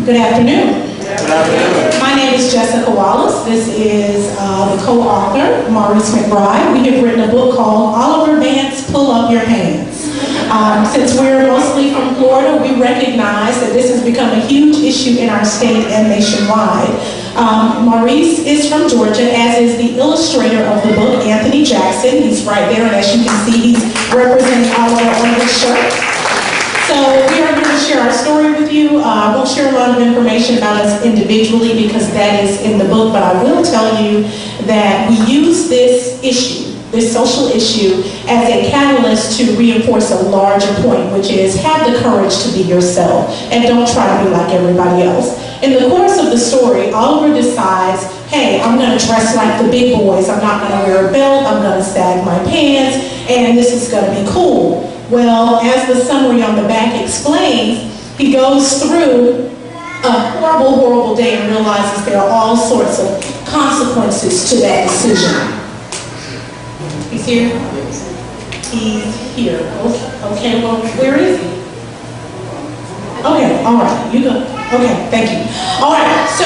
Good afternoon. My name is Jessica Wallace. This is the co-author, Maurice McBride. We have written a book called Oliver Vance, Pull Up Your Pants. Since we're mostly from Florida, we recognize that this has become a huge issue in our state and nationwide. Maurice is from Georgia, as is the illustrator of the book, Anthony Jackson. He's right there, and as you can see, he's representing Oliver on his shirt. So we are going to share our story with you. I won't share a lot of information about us individually because that is in the book, but I will tell you that we use this issue, this social issue, as a catalyst to reinforce a larger point, which is have the courage to be yourself and don't try to be like everybody else. In the course of the story, Oliver decides, hey, I'm going to dress like the big boys. I'm not going to wear a belt. I'm going to sag my pants, and this is going to be cool. Well, as the summary on the back explains, he goes through a horrible, horrible day and realizes there are all sorts of consequences to that decision. He's here? He's here. Okay, well, where is he? Okay, all right, you go. Okay, thank you. All right, so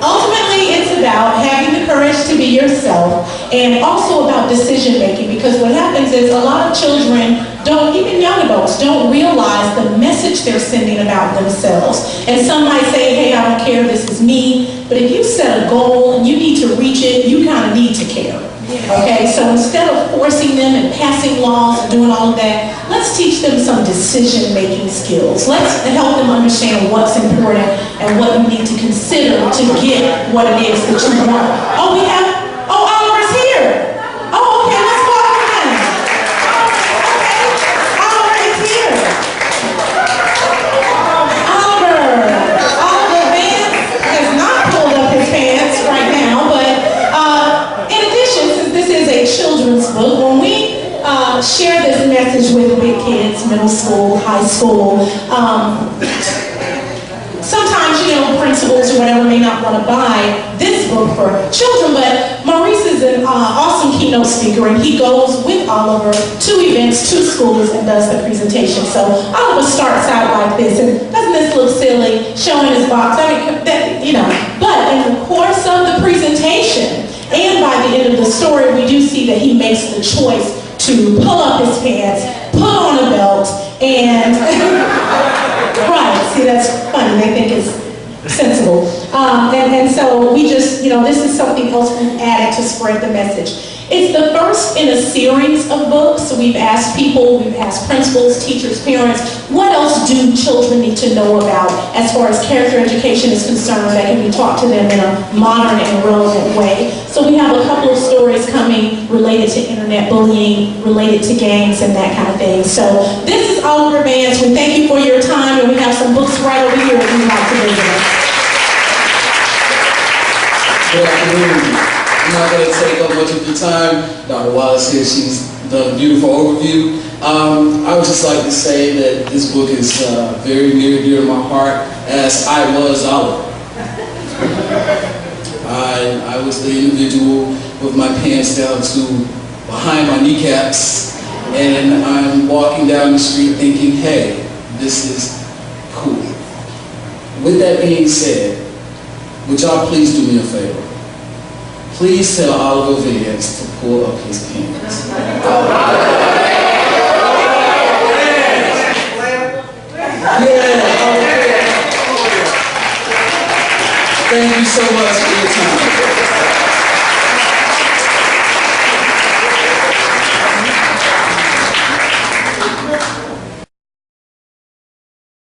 ultimately it's about having the courage to be yourself and also about decision making, because what happens is a lot of children don't, even young adults, don't realize the message they're sending about themselves. And some might say, hey, I don't care, this is me. But if you set a goal and you need to reach it, you kind of need to care. Okay, so instead of forcing them and passing laws and doing all of that, let's teach them some decision-making skills. Let's help them understand what's important and what you need to consider to get what it is that you want. Oh, Oliver's here. Oh, okay, let's go over him. Okay, Oliver is here. Oliver Vance has not pulled up his pants right now, but in addition, since this is a children's book, when we share this message with big kids, middle school, high school, sometimes, principals or whatever may not want to buy this book for children, but Maurice is an awesome keynote speaker, and he goes with Oliver to events, to schools, and does the presentation. So Oliver starts out like this, and doesn't this look silly, showing his box? I mean, but in the course of the presentation, and by the end of the story, we do see that he makes the choice to pull up his pants, put on a belt, and right, see, that's funny, they think it's sensible. And so we just, this is something else we've added to spread the message. It's the first in a series of books. So we've asked people, we've asked principals, teachers, parents, what else do children need to know about as far as character education is concerned that can be taught to them in a modern and relevant way. So we have a couple of stories coming related to internet bullying, related to gangs and that kind of thing. So this is Oliver Vance. We thank you for your time, and we have some books right over here if you'd like to visit us. Good afternoon. I'm not going to take up much of your time. Dr. Wallace here, she's done a beautiful overview. I would just like to say that this book is very near and dear to my heart, as I was Oliver. I was the individual with my pants down to behind my kneecaps, and I'm walking down the street thinking, hey, this is cool. With that being said, would y'all please do me a favor? Please tell Oliver Vance to pull up his pants. Thank you so much for your time.